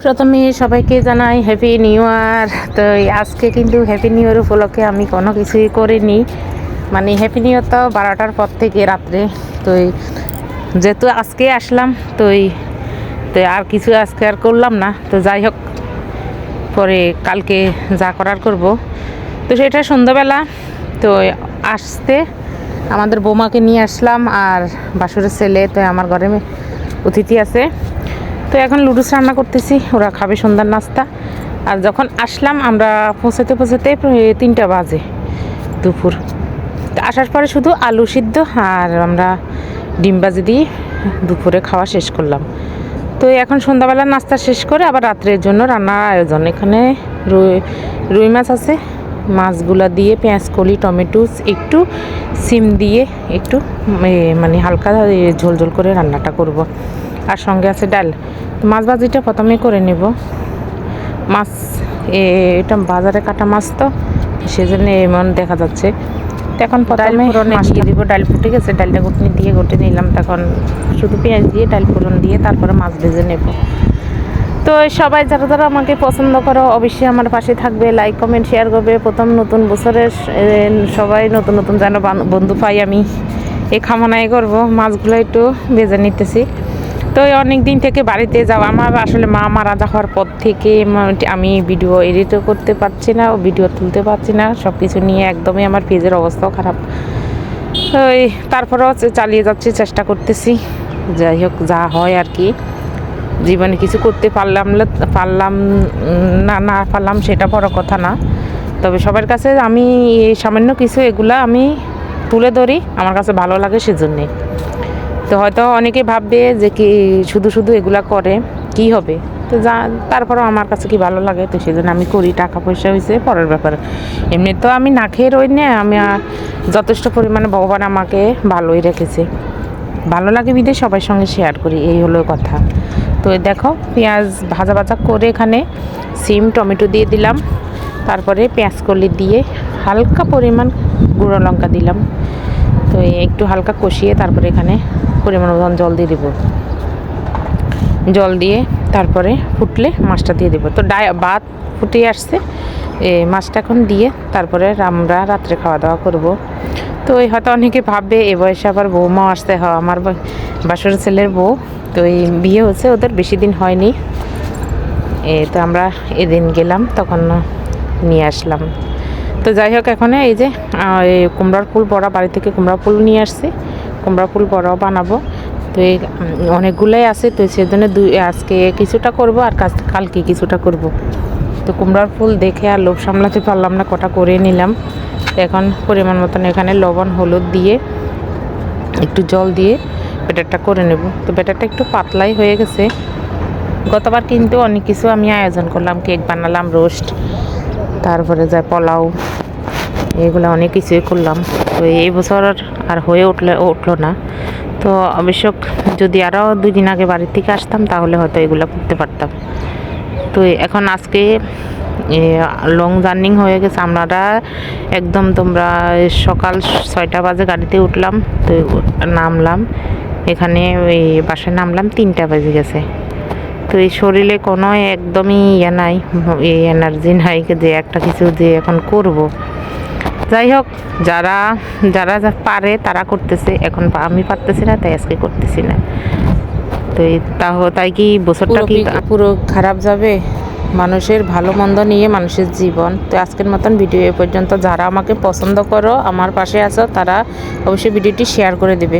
প্রথমে সবাইকে জানাই হ্যাপি নিউ ইয়ার। তো আজকে কিন্তু হ্যাপি নিউ ইয়ার উপলক্ষে আমি কোনো কিছুই করিনি, মানে হ্যাপি নিউ ইয়ার তো 12টার পর থেকে রাত্রে। তো যেহেতু আজকে আসলাম তো আর কিছু আজকে আর করলাম না। তো যাই হোক, পরে কালকে যা করার করব। তো সেটা সন্ধ্যাবেলা তো আসতে আমাদের বৌমাকে নিয়ে আসলাম, আর বাসুরের ছেলে তো আমার ঘরে অতিথি আছে। তো এখন লুডুস রান্না করতেছি, ওরা খাবে সন্ধ্যার নাস্তা। আর যখন আসলাম আমরা পৌঁছাতে 3টা বাজে দুপুর। তো আসার পরে শুধু আলু সিদ্ধ আর আমরা ডিম ভাজি দিয়ে দুপুরে খাওয়া শেষ করলাম। তো এখন সন্ধ্যাবেলার নাস্তা শেষ করে আবার রাত্রের জন্য রান্নার আয়োজন। এখানে রুই মাছ আছে, মাছগুলা দিয়ে পেঁয়াজ কলি টমেটো একটু সিম দিয়ে একটু মানে হালকা ঝোল ঝোল করে রান্নাটা করব। আর সঙ্গে আছে ডাল। মাছ ভাজিটা প্রথমে করে নেব। মাছ এটা বাজারে কাটা মাছ, তো সেজন্য এমন দেখা যাচ্ছে। এখন প্রথমে মাছটা দিব, ডাল ফুটে গেছে, ডালটা ঘুটে নিলাম। তখন শুধু পেঁয়াজ দিয়ে ডাল ফোড়ন দিয়ে তারপরে মাছ ভেজে নেব। তো সবাই যারা যারা আমাকে পছন্দ করো অবশ্যই আমার পাশে থাকবে, লাইক কমেন্ট শেয়ার করবে। প্রথম নতুন বছরের সবাই নতুন নতুন যেন বন্ধু পাই, আমি এই কামনাই করব। মাছগুলো একটু ভেজে নিতেছি। তো অনেক দিন থেকে বাড়িতে যাওয়া, আমার আসলে মা মারা যাওয়ার পর থেকে আমি ভিডিও এডিটও করতে পারছি না, ভিডিও তুলতে পারছি না, সব কিছু নিয়ে একদমই আমার পেজের অবস্থাও খারাপ। ওই তারপরেও চালিয়ে যাচ্ছি, চেষ্টা করতেছি। যাই হোক, যা হয় আর কি। জীবনে কিছু করতে পারলাম না পারলাম সেটা বড় কথা না। তবে সবার কাছে আমি সামান্য কিছু এগুলা আমি তুলে ধরি, আমার কাছে ভালো লাগে সেজন্যে। তো হয়তো অনেকে ভাববে যে কি শুধু শুধু এগুলা করে কি হবে, তো তারপরেও আমার কাছে কি ভালো লাগে, তো সেই জন্য আমি করি। টাকা পয়সা হয়েছে পরের ব্যাপার, এমনি তো আমি না খেয়ে রই না। আমি যথেষ্ট পরিমাণে ভগবান আমাকে ভালোই রেখেছে, ভালো লাগে বিধে সবার সঙ্গে শেয়ার করি, এই হলো কথা। তো দেখো পেঁয়াজ ভাজা করে এখানে সিম টমেটো দিয়ে দিলাম, তারপরে পেঁয়াজ কলি দিয়ে হালকা পরিমাণ গুঁড়ো লঙ্কা দিলাম। তো একটু হালকা কষিয়ে তারপরে এখানে পরিমাণ মতন জল দিয়ে দেবো। জল দিয়ে তারপরে ফুটলে মাছটা দিয়ে দেবো। তো ভাত ফুটিয়ে আসছে, মাছটা এখন দিয়ে তারপরে আমরা রাত্রে খাওয়া দাওয়া করব। তো হয়তো অনেকে ভাববে এ বয়সে আবার বৌমাও আসতে হয়, আমার বাসুর ছেলের বউ। তো এই বিয়ে হচ্ছে ওদের বেশি দিন হয়নি। তো আমরা এদিন গেলাম তখন নিয়ে আসলাম। তো যাই হোক, এখন এই যে কুমড়ার ফুল বড়া, বাড়ি থেকে কুমড়া ফুল নিয়ে আসছি, কুমড়া ফুল বড়াও বানাবো। তো এই অনেকগুলোই আছে, তো সেজন্য আজকে কিছুটা করব আর কালকে কিছুটা করব। তো কুমড়ার ফুল দেখে আর লোভ সামলাতে পারলাম না, কটা করে নিলাম। এখন পরিমাণ মতন এখানে লবণ হলুদ দিয়ে একটু জল দিয়ে ব্যাটারটা করে নেব। তো ব্যাটারটা একটু পাতলাই হয়ে গেছে। গতবার কিন্তু অনেক কিছু আমি আয়োজন করলাম, কেক বানালাম, রোস্ট, তারপরে যায় পোলাও, এগুলো অনেক কিছুই করলাম। তো এই বছর আর হয়ে উঠলো না। তো অবশ্য যদি আরও 2 দিন আগে বাড়ির থেকে আসতাম তাহলে হয়তো এগুলো করতে পারতাম। তো এখন আজকে লং জার্নি হয়ে গেছে। আমরা একদম তোমরা সকাল 6টা বাজে গাড়িতে উঠলাম, তো নামলাম এখানে, ওই বাসায় নামলাম 3টা বাজে গেছে। তো এই শরীরে কোনো একদমই নাই, এনার্জি নাই যে একটা কিছু যে এখন করব। যাই হোক, যারা পারে তারা করতেছে, এখন আমি পারতেছি না, তাই আজকে করতেছি না। তো তাই কি বছরটা কি পুরো খারাপ যাবে? মানুষের ভালো মন্দ নিয়ে মানুষের জীবন। তো আজকের মতন ভিডিও এ পর্যন্ত। যারা আমাকে পছন্দ করো, আমার পাশে আছো, তারা অবশ্যই ভিডিওটি শেয়ার করে দেবে।